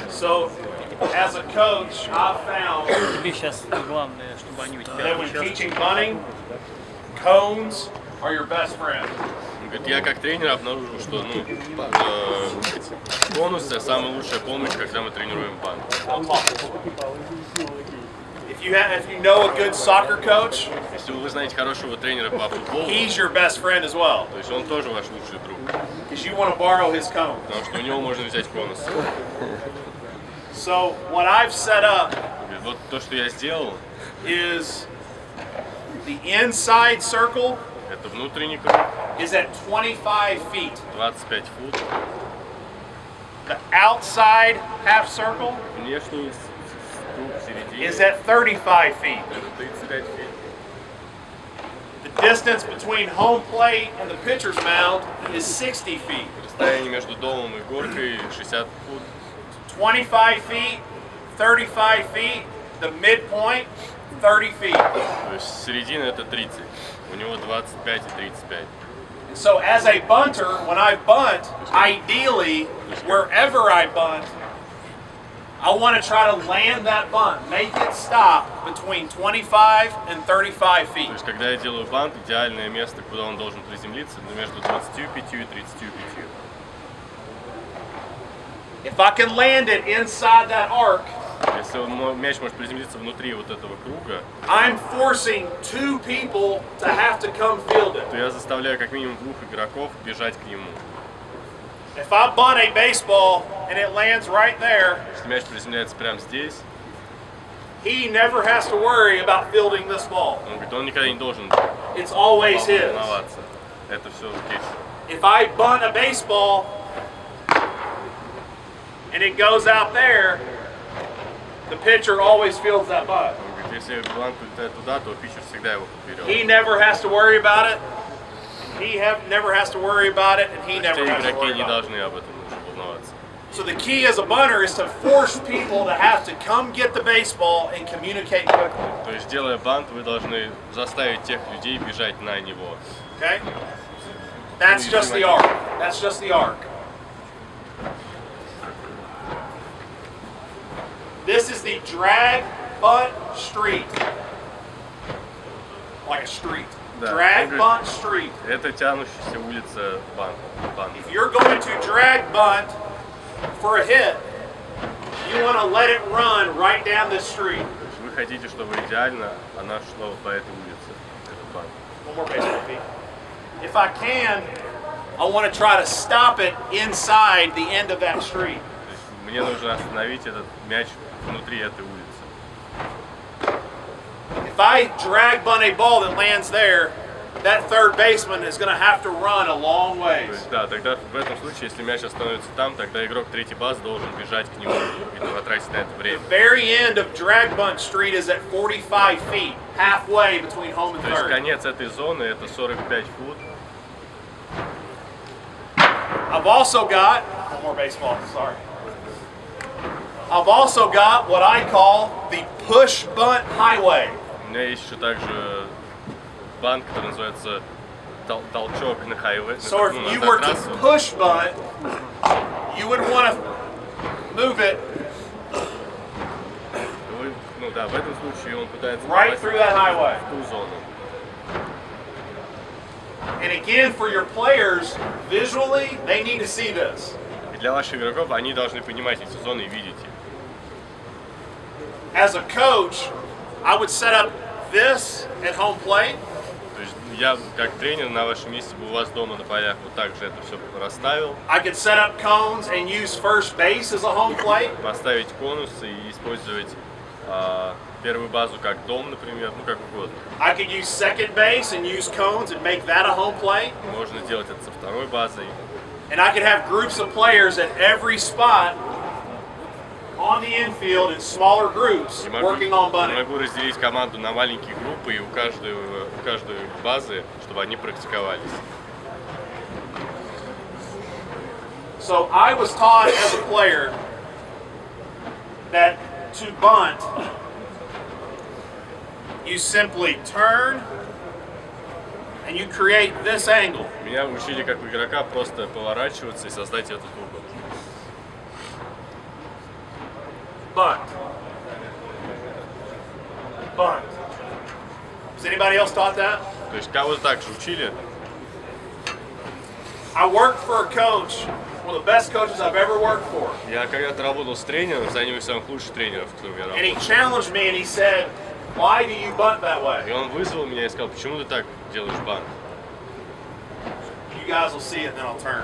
So, as a coach, I've found Тебе сейчас главное, чтобы они у тебя that when teaching bunting, cones are your best friend. Говорит, я как тренер обнаружил, что бонусы самая лучшая помощь, когда мы тренируем банк. If you know a good soccer coach, Если вы знаете хорошего тренера по футболу, he's your best friend as well, то есть он тоже ваш лучший друг, because you want to borrow his cone. потому что у него можно взять бонусы. So what I've set up Говорит, вот то, что я сделал, is the inside circle это внутренний круг, is at 25 feet. 25 футов, The outside half circle внешний круг в середине, is at 35 feet. это 35 фут. The distance between home plate and the pitcher's mound is 60 feet. Расстояние между домом и горкой 60 фут, 25 feet, 35 feet, the midpoint, 30 feet. то есть середина это 30, у него 25 и 35. So as a bunter, when I bunt, ideally, wherever I bunt, I want to try to land that bunt, make it stop between 25 and 35 feet. То есть когда я делаю бант, идеальное место, куда он должен приземлиться, между 25 и 35. If I can land it inside that arc, Если мяч может приземлиться внутри вот этого круга, I'm forcing two people to have to come field it. то я заставляю как минимум двух игроков бежать к нему. If I bunt a baseball and it lands right there, Если мяч приземляется прямо здесь, he never has to worry about fielding this ball. он говорит, он никогда не должен It's always his. волноваться. Это все здесь. If I bunt a baseball and it goes out there, the pitcher always fields that bunt. Он говорит, если бант улетает туда, то питчер всегда его подберет. He never has to worry about it. Never has to worry about it, and he never Все has to игроки worry не about it. должны об этом уже волноваться. So the key as a bunter is to force people to have to come get the baseball and communicate quickly. То есть, делая бант, вы должны заставить тех людей бежать на него. Okay? That's just the arc. That's just the arc. This is the drag bunt street. Like a street. Да. Drag bunt street. Это тянущаяся улица бант. If you're going to drag bunt for a hit, you want to let it run right down this street. Вы хотите, чтобы идеально она шла вот по этой улице, этот бант. One more baseball, Pete. If I can, I want to try to stop it inside the end of that street. То есть мне нужно остановить этот мяч внутри этой улицы. If I drag bunt a ball that lands there, that third baseman is going to have to run a long То ways. есть, да, тогда в этом случае, если мяч остановится там, тогда игрок третьей базы должен бежать к нему и потратить на это время. The very end of drag bunt street is at 45 feet, halfway between home and То есть third. конец этой зоны это 45 фут. I've also got one more baseball. Sorry. I've also got what I call the push bunt highway. У меня есть еще также банк, который называется толчок на хайве. So if you were to push bunt, you would want to move it Ну да, в этом случае он пытается right попасть through that highway. в ту зону. And again, for your players, visually, they need to see this. И для ваших игроков они должны понимать эти зоны и видеть их. As a coach, I would set up this at home plate. То есть я как тренер на вашем месте бы у вас дома на полях вот так же это все расставил, I could set up cones and use first base as a home plate. поставить конусы и использовать первую базу как дом, например, ну как угодно. I could use second base and use cones and make that a home plate. Можно сделать это со второй базой. And I could have groups of players at every spot on the infield in smaller groups И working on bunting. могу разделить команду на маленькие группы и у каждой базы, чтобы они практиковались. So I was taught as a player that to bunt, you simply turn and you create this angle. Меня учили как игрока просто поворачиваться и создать этот угол. Bunt. Bunt. Has anybody else taught that? То есть кого-то так же учили. I worked for a coach, one of the best coaches I've ever worked for. Я когда-то работал с тренером, за одним из самых лучших тренеров, кто у меня And he работал. challenged me and he said, why do you bunt that И way? он вызвал меня и сказал, почему ты так делаешь бант? You guys will see it, then I'll turn.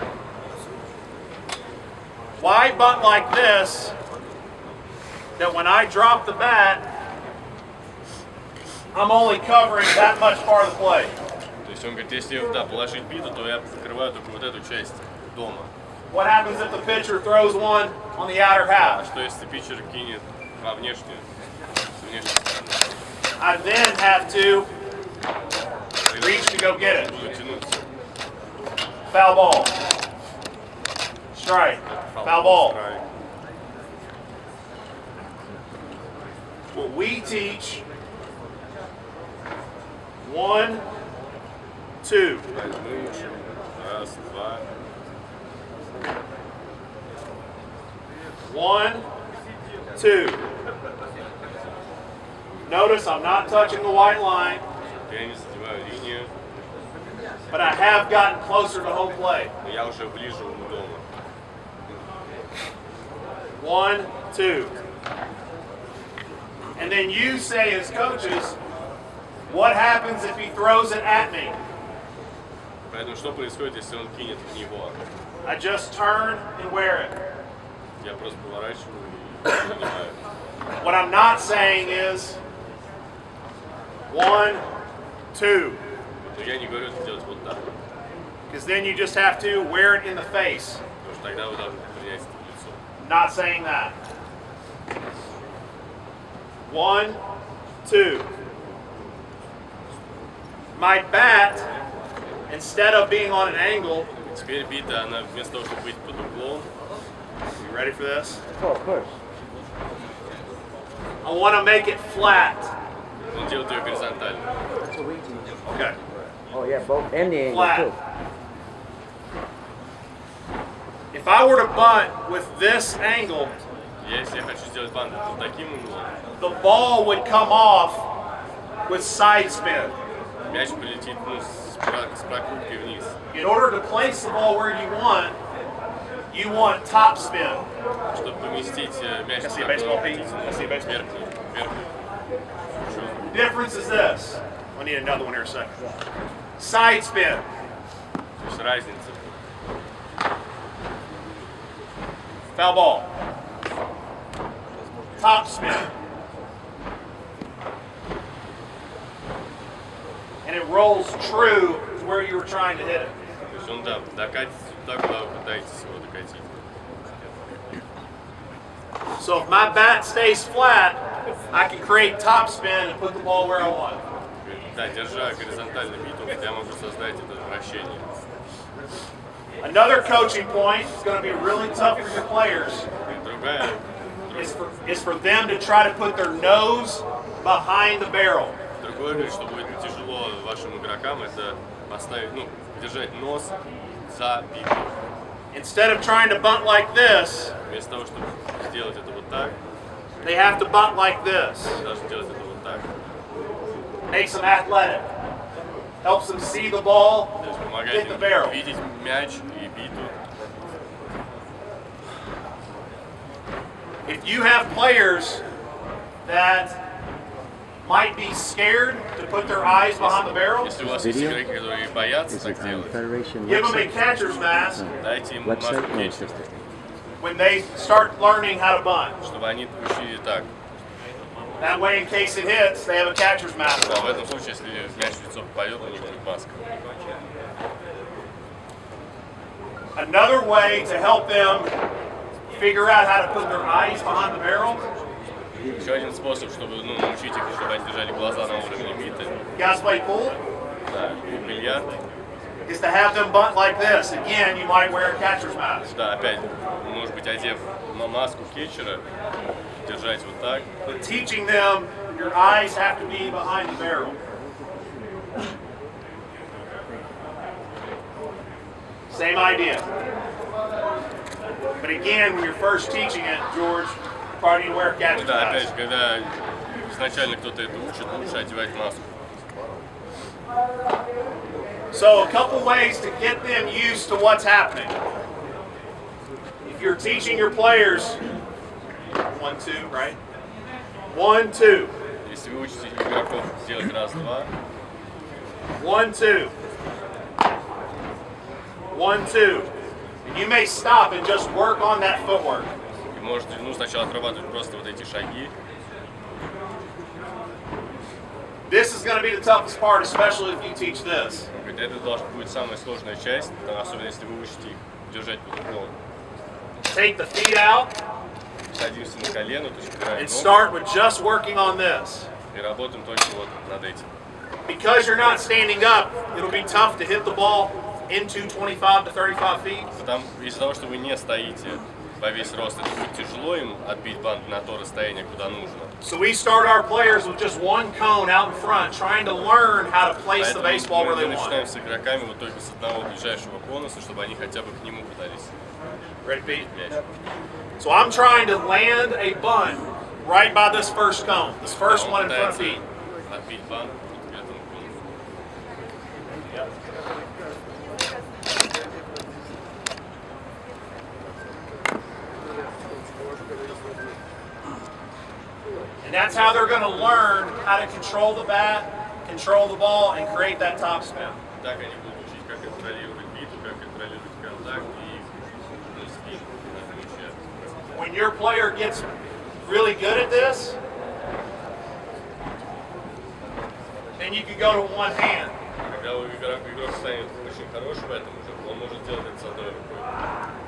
Why bunt like this that when I drop the bat, I'm only covering that much part of the play? То есть он говорит, если положить биту, то я покрываю только вот эту часть дома. What happens if the pitcher throws one on the outer А half? что если питчер кинет во внешнюю, с внешней стороны? I then have to reach to go get it. Буду тянуться. Foul ball. Strike. Foul ball. Страйк. What we teach, 1, 2. Мы учим. Раз, два. 1, 2. Notice I'm not touching the white line, Я не задеваю линию, but I have gotten closer to home plate. но я уже ближе у дома. 1, 2. And then you say as coaches, what happens if he throws it at me? Поэтому что происходит, если он кинет в него? I just turn and wear it. Я просто поворачиваю и принимаю. What I'm not saying is 1, 2, Но я не говорю это делать вот так, because then you just have to wear it in the face. потому что тогда вы должны принять это в лицо. Not saying that. 1, 2. My bat, instead of being on an angle, Теперь бита, она вместо того, чтобы быть под углом, you ready for this? Oh, of course. I want to make it flat. он делает ее горизонтально. Okay. Oh, yeah, both and the angle, Flat. too. If I were to bunt with this angle, Если я хочу сделать бант вот таким углом, the ball would come off with side spin. мяч полетит с прокруткой вниз. In order to place the ball where you want top spin. Чтобы поместить мяч Can I в see a baseball, Pete? хотите, Can I see a baseball? верхний. Difference is this. I need another one here in a second. Side spin. То есть разница. Foul ball. Top spin. And it rolls true to where you were trying to hit it. То есть он, да, докатится туда, куда вы пытаетесь его докатить. So if my bat stays flat, I can create top spin and put the ball where I want. Да, держа горизонтально биту, я могу создать это вращение. Another coaching point is going to be really tough for your players Другая, is for them to try to put their nose behind the barrel. другое, говорит, что будет тяжело вашим игрокам, это поставить, держать нос за биту. Instead of trying to bunt like this, Вместо того, чтобы сделать это вот так, they have to bunt like this. должны делать это вот так. Makes them athletic. Helps them see the ball, То есть помогает hit the barrel. им видеть мяч и биту. If you have players that might be scared to put their eyes behind the barrel, Если у вас есть Video? игроки, которые боятся Is так it on делать, Federation give them a website? catcher's mask дайте им маску Website? No, кетчера, it's just when they start learning how to bunt. чтобы они учили так. That way, in case it hits, they have a catcher's mask Да, в on. этом случае, если мяч в лицо попадет, у них будет маска. Another way to help them figure out how to put their eyes behind the barrel, Еще один способ, чтобы научить их, чтобы они держали глаза на уровне биты, you guys play pool, да, бильярд, is to have them bunt like this. Again, you might wear a catcher's mask. да, опять, может быть, одев маску кетчера, держать вот так, But teaching them your eyes have to be behind the barrel. Same idea. But again, when you're first teaching it, George, you probably need to wear a Ну captain's да, опять mask. же, когда изначально кто-то это учит, лучше одевать маску. So a couple ways to get them used to what's happening. If you're teaching your players, 1, 2, right? 1, 2, Если вы учите игроков делать раз-два, 1, 2, 1, 2. And you may stop and just work on that footwork. и можете сначала отрабатывать просто вот эти шаги. This is going to be the toughest part, especially if you teach this. Это должна быть самая сложная часть, особенно если вы учите их держать под углом. Take the feet out Садимся на колено, то есть убираем and ногу, start with just working on this. и работаем только вот над этим. Because you're not standing up, it'll be tough to hit the ball into 25 to 35 feet. Из-за того, что вы не стоите во весь рост, это будет тяжело им отбить бант на то расстояние, куда нужно. So we start our players with just one cone out in front, trying to learn how to place the Поэтому baseball where мы they начинаем want. с игроками вот только с одного ближайшего конуса, чтобы они хотя бы к нему пытались Ready, Pete? мяч. So I'm trying to land a bunt right by this first cone, this first Он one in front of пытается Pete. отбить бант вот к этому конусу. And that's how they're going to learn how to control the bat, control the ball, and create that top spin. Так они будут учить, как контролировать биту, как контролировать контакт и спин на мяче. When your player gets really good at this, then you can go to one hand. Когда игрок станет очень хорошим в этом уже, он может делать это с одной рукой.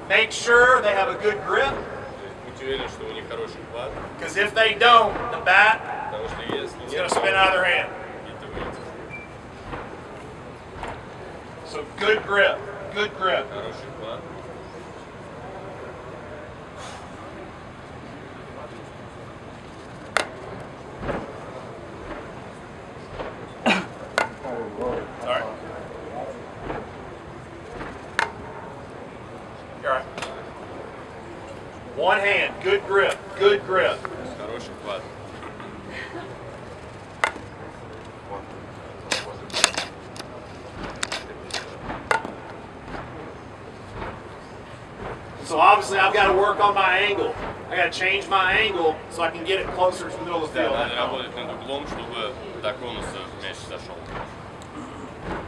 Make sure they have a good grip, То есть будьте уверены, что у них хороший хват, because if they don't, the bat потому что если is нет, going to spin out of their hand. бита выйдет. So good grip, good grip. Хороший хват. Sorry. You're all right. One hand, good grip, good grip. Хороший хват. So obviously I've got to work on my angle. I got to change my angle so I can get it closer to the middle of the Да, field. надо работать над углом, чтобы до конуса мяч зашел.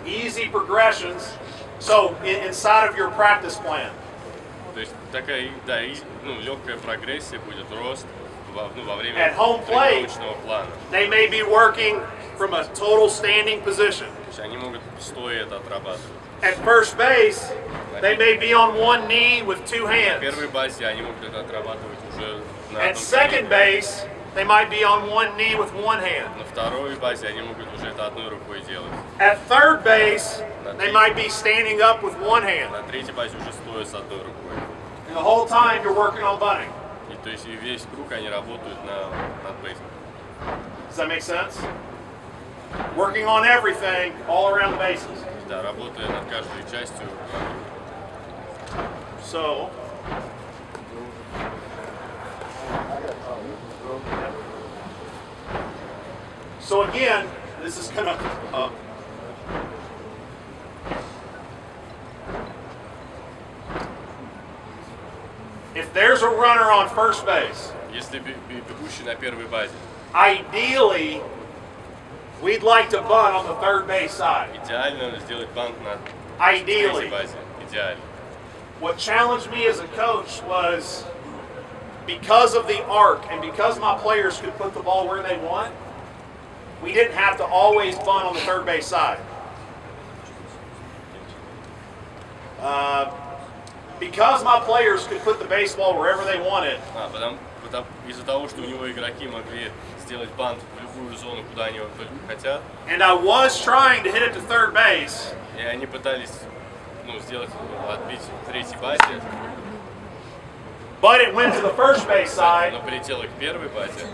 Easy progressions. So inside of your practice plan, То есть такая, да, легкая прогрессия будет, рост во время At home plate. тренировочного плана. they may be working from a total standing position. То есть они могут стоя это отрабатывать. At first base, they may be on one knee with two В hands. первой базе они могут это отрабатывать уже на At одном second колене. base, they might be on one knee with one hand. На второй базе они могут уже это одной рукой делать. At third base, they might be standing up with one hand. На третьей базе уже стоя с одной рукой. And the whole time you're working on bunting. И то есть и весь круг они работают над бейсом. Does that make sense? Working on everything all around the bases. Да, работая над каждой частью. So, again, this is gonna. If there's a runner on first base, Если бегущий на первой базе, ideally, we'd like to bunt on the third base side. идеально сделать бант на Ideally. третьей базе. Идеально. What challenged me as a coach was because of the arc and because my players could put the ball where they want, we didn't have to always bunt on the third base side. Because my players could put the baseball wherever they wanted, Из-за того, что у него игроки могли сделать бант в любую зону, куда они только хотят, and I was trying to hit it to third base, и они пытались отбить в третьей базе, but it went to the first base side. но прилетело к первой базе,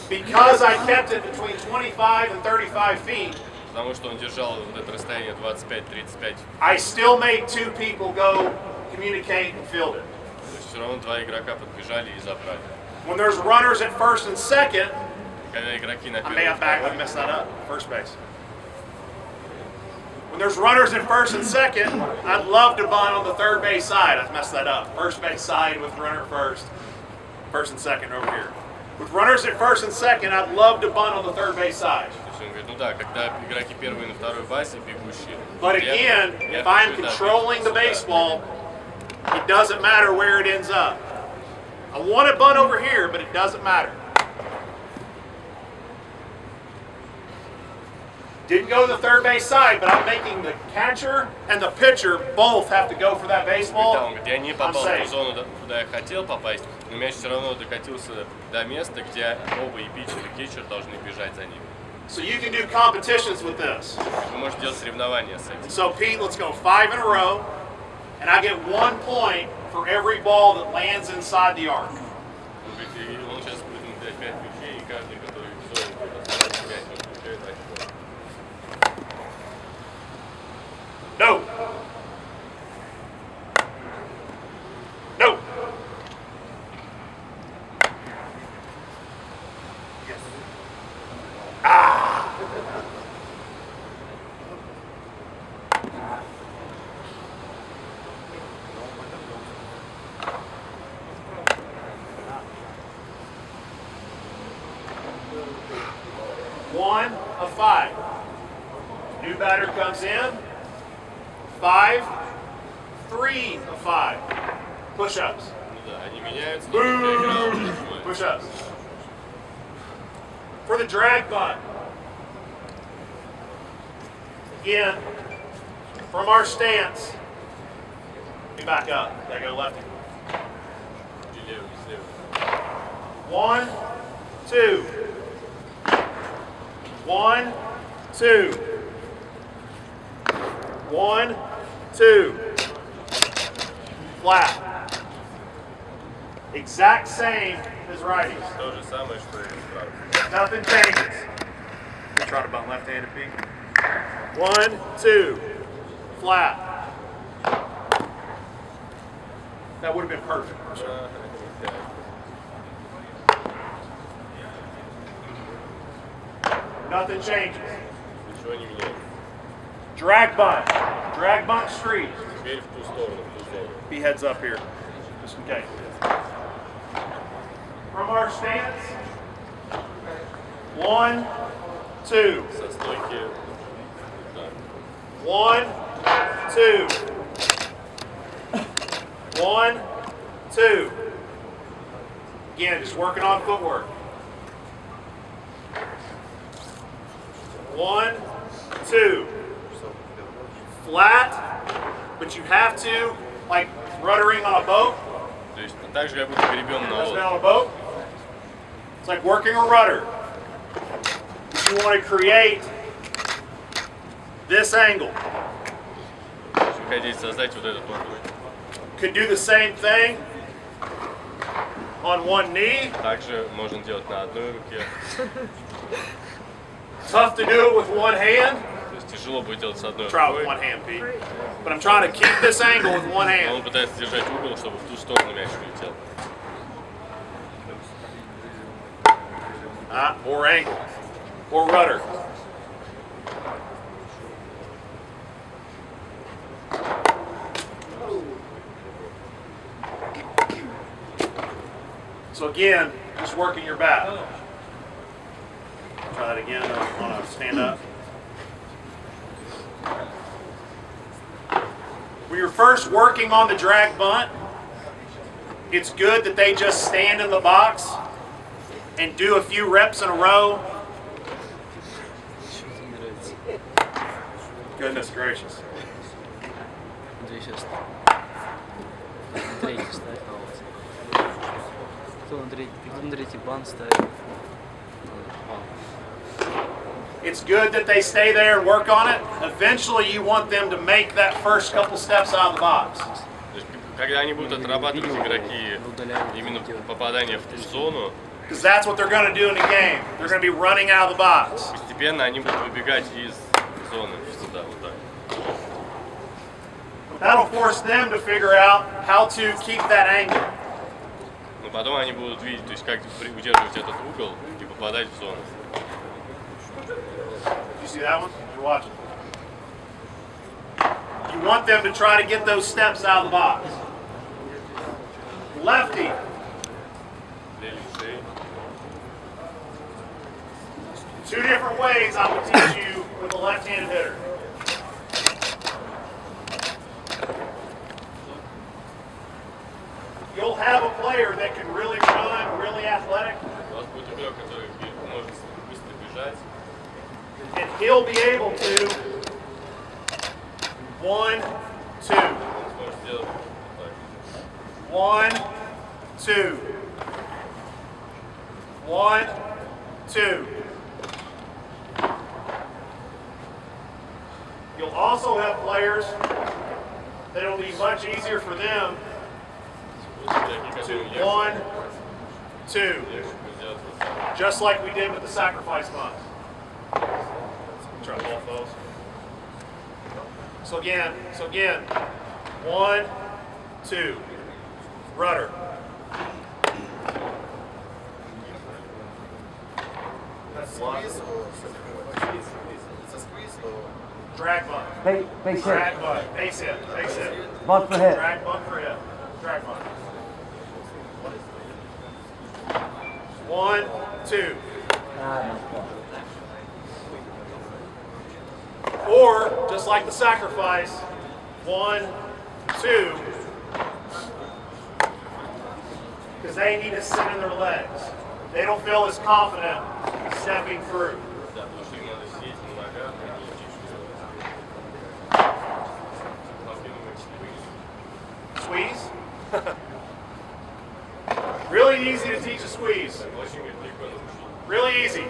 Because I kept it between 25 and 35 feet, потому что он держал вот это расстояние 25-35. I still made 2 people go communicate and field it. То есть все равно 2 игрока подбежали и забрали. When there's runners at first and second, Когда игроки на I первом messed that up. First base. When there's runners in first and second, I'd love to bunt on the third base side. I messed that up. First base side with runner at first and second over here. With runners at first and second, I'd love to bunt on the third base side. То есть он говорит, ну да, когда игроки первые на второй базе бегущие. But я- again, я if I'm хочу, да, controlling the сюда. baseball, it doesn't matter where it ends up. I want to bunt over here, but it doesn't matter. Didn't go to the third base side, but I'm making the catcher and the pitcher both have to go for that Да, baseball. он говорит, я не попал в safe. ту зону, куда я хотел попасть, но мяч все равно докатился до места, где оба и питчер, и кетчер должны бежать за ним. So you can do competitions with this. Вы можете делать соревнования с этим. So Pete, let's go 5 in a row, and I get 1 point for every ball that lands inside the arc. Он говорит, и он сейчас будет дать 5 мячей, и каждый, который в зоне будет оставить мяч, он получает очко. No. No. One of 5. New batter comes in. 5, 3 of 5. Push-ups. Ну да, они меняются, но я играл большой. Push-ups. For the drag bunt. Again, from our stance. Let me back up. Gotta go lefty. И левый, и слева. 1, 2. 1, 2. 1, 2. Flat. Exact same as righties. То же самое, что и справа. Nothing changes. Try to bunt left-handed, Pete. 1, 2. Flat. That would have been perfect. Nothing changes. Ничего не меняется. Drag bunt. Drag bunt street. Теперь в ту сторону, в ту зону. He heads up here, just in case. From our stance, 1, 2. Со стойки. Да. 1, 2. 1, 2. Again, just working on footwork. 1, 2. Flat, but you have to, like ruddering on a boat. То есть так же, как будто гребем на That's been лодке. on a boat. It's like working a rudder. But you want to create this angle. Вы хотите создать вот этот угол. Could do the same thing on one knee. Также можно делать на одной руке. Tough to do it with one hand. То есть тяжело будет делать с одной Try it with рукой. one hand, Pete. But I'm trying to keep this angle with one Но hand. он пытается держать угол, чтобы в ту сторону мяч улетел. Or angle. Or rudder. So again, just working your bat. Try that again on a stand up. When you're first working on the drag bunt, it's good that they just stand in the box and do a few reps in a row. Что тебе нравится? Goodness gracious. Андрей сейчас. Андрей ставь Кто Андрей Тибан ставит? It's good that they stay there and work on it. Eventually, you want them to make that first couple steps out of the box. То есть, когда они будут отрабатывать игроки именно попадание в ту зону, Because that's what they're going to do in the game. They're going to be running out of the box. постепенно они будут выбегать из зоны сюда, вот так. That'll force them to figure out how to keep that angle. Но потом они будут видеть, то есть как удерживать этот угол и попадать в зону. You see that one? You're watching. You want them to try to get those steps out of the box. Lefty. Two different ways I will teach you with a left-handed hitter. You'll have a player that can really run, really athletic, У вас будет игрок, который может быстро бежать. and he'll be able to 1, 2, Он сможет сделать так. 1, 2, 1, 2. You'll also have players that it'll be much easier for them Вот игроки, to которые 1, 2, легче будет сделать вот так. just like we did with the sacrifice bunts. Try both those. So again, 1, 2, rudder. That's Squeeze or it's a squeeze or drag bunt. Face hit. Drag bunt. Base hit. Base hit. Bunt for hit. Drag bunt for hit. Drag bunt. 1, 2. Or, just like the sacrifice, 1, 2. Because they need to sit in their legs. They don't feel as confident stepping through. Да, потому что им надо сидеть на ногах, а не идти Squeeze. Really easy to teach a squeeze. Очень легко научить. Really easy.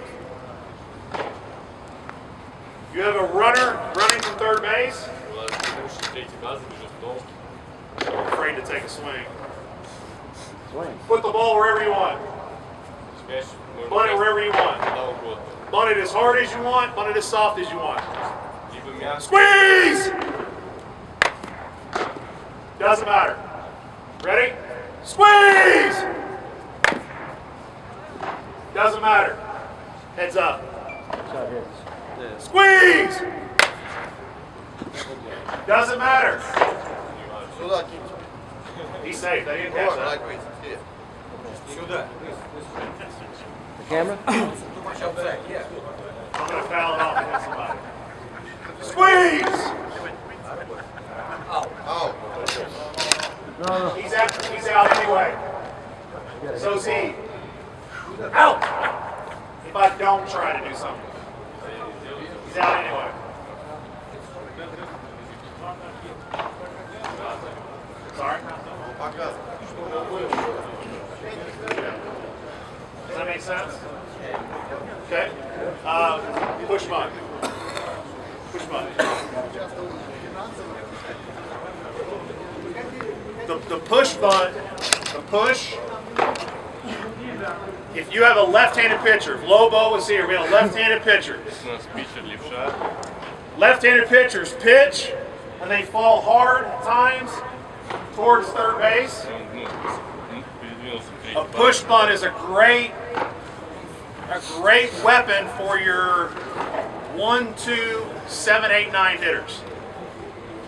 You have a runner running from third base. У вас лучше третий базы бежит в дом. Afraid to take a swing. Swing. Put the ball wherever you want. Мяч можно Bunt it бросить wherever you want. куда угодно. Bunt it as hard as you want. Bunt it as soft as you want. Либо мяч, Squeeze! Doesn't matter. Ready? Squeeze! Doesn't matter. Heads up. Shot hits. Squeeze! Doesn't matter. сюда киньте. He's safe. They didn't catch Вот, that. like this. Here. Сюда. The camera? I'm going to foul it off against somebody. Squeeze! Out. No. He's out anyway. So's he. Out! If I don't try to do something. He's out anyway. Sorry? Показывай. Does that make sense? Okay. Push bunt. Push bunt. The push bunt, the push, if you have a left-handed pitcher, if Lobo was here, we have a left-handed pitcher. у нас питчер левша. Left-handed pitchers pitch, and they fall hard at times towards third base. Он передвинулся в A третий push базу. bunt is a great weapon for your 1, 2, 7, 8, 9 hitters.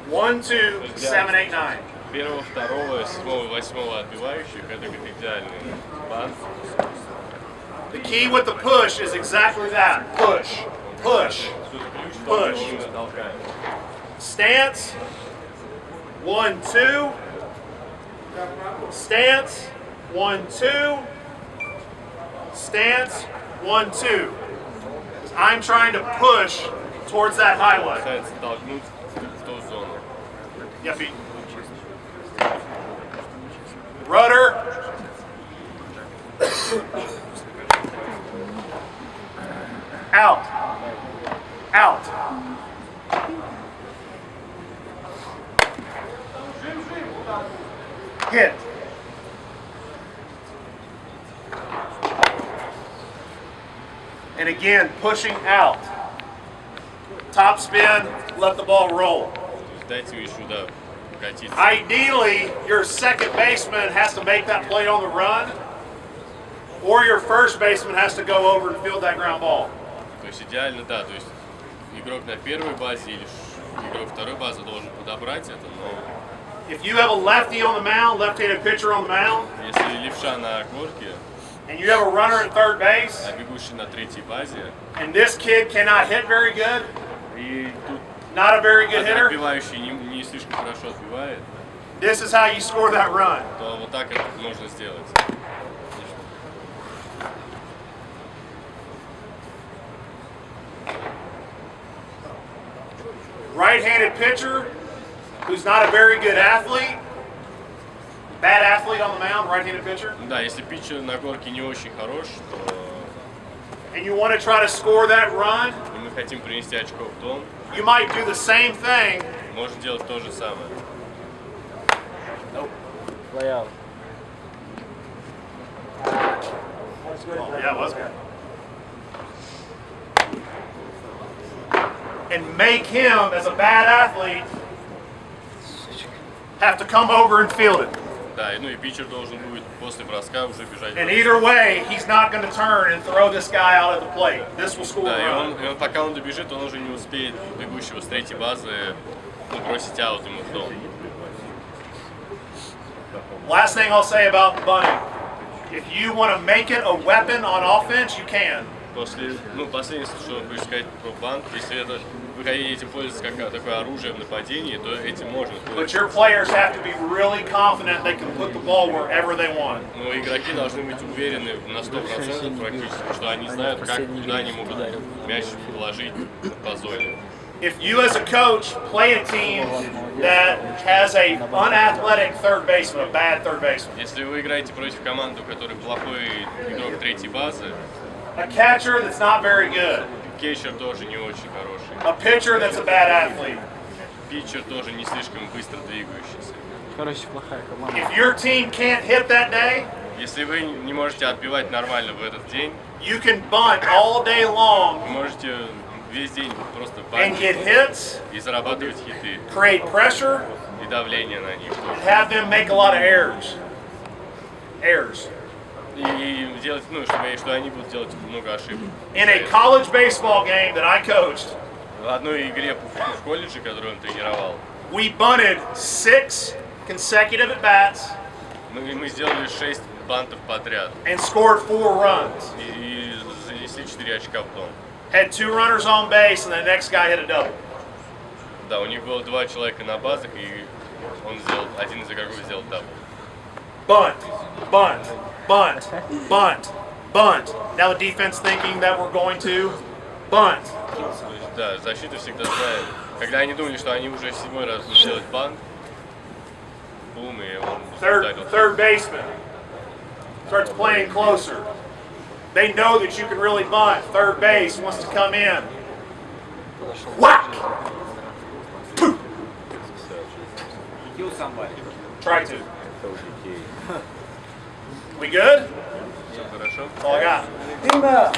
1, 2, 7, 8, 9. Первого, второго, седьмого, восьмого отбивающих это как идеальный бант. The key with the push is exactly that. Push. Push. Тут ключ, Push. он именно толкает. Stance. 1, 2. Stance. 1, 2. Stance. 1, 2. I'm trying to push towards that highlight. Пытается толкнуть в ту зону. Yeah, Pete. Rudder. Out. Out. Hit. And again, pushing out. top spin, let the ball roll. То есть дайте мячу, да, катиться. Ideally, your second baseman has to make that play on the run, or your first baseman has to go over and field that ground ball. То есть идеально, да, то есть игрок на первой базе или игрок второй базы должен подобрать это, но If you have a lefty on the mound, left-handed pitcher on the mound, если левша на горке, and you have a runner at third base, а бегущий на третьей базе, and this kid cannot hit very good, и тут not a very good hitter, отбивающий не слишком хорошо отбивает, this is how you score that run. то вот так это можно сделать. Right-handed pitcher who's not a very good athlete, bad athlete on the mound, right-handed pitcher, Да, если питчер на горке не очень хорош, то and you want to try to score that run, и мы хотим принести очко в дом, you might do the same thing. можно делать то же самое. Play out. Oh, yeah, it was good. And make him, as a bad athlete, have to come over and field it. Да, ну и питчер должен будет после броска уже бежать. And either way, he's not going to turn and throw this guy out at the plate. This will score Да, a run. и он пока он добежит, он уже не успеет бегущего с третьей базы бросить аут ему в дом. Last thing I'll say about bunting. If you want to make it a weapon on offense, you can. Последнее, что хочу сказать про банк, если это вы хотите этим пользоваться как такое оружие в нападении, то этим можно But пользоваться. your players have to be really confident they can put the ball wherever they want. Но игроки должны быть уверены на 100% практически, что они знают, куда они могут мяч положить по зоне. If you as a coach play a team that has a unathletic third baseman, a bad third baseman, Если вы играете против команды, у которой плохой игрок третьей базы, a catcher that's not very good, кетчер тоже не очень хороший, a pitcher that's a bad athlete, питчер тоже не слишком быстро двигающийся. Короче, плохая команда. if your team can't hit that day, Если вы не можете отбивать нормально в этот день, you can bunt all day long вы можете весь день просто and get бантить hits, и зарабатывать хиты, create pressure, и давление на них and тоже. have them make a lot of errors. Errors. И делать, что они будут делать много ошибок. In a college baseball game that I coached, В одной игре в колледже, которую он тренировал, we bunted 6 consecutive at-bats мы сделали 6 бантов подряд and scored 4 runs. и занесли 4 очка в дом. Had 2 runners on base, and the next guy hit a double. Да, у них было 2 человека на базах, и один из игроков сделал дабл. Bunt, bunt, bunt, bunt, bunt. Now the defense thinking that we're going to bunt. Да, защита всегда знает. Когда они думали, что они уже 7-й раз будут делать бант, бум, и он ударил. Third baseman starts playing closer. They know that you can really bunt. Third base wants to come in. Whack! Kill somebody. Try to. We good? Все хорошо? That's all I got. Team up.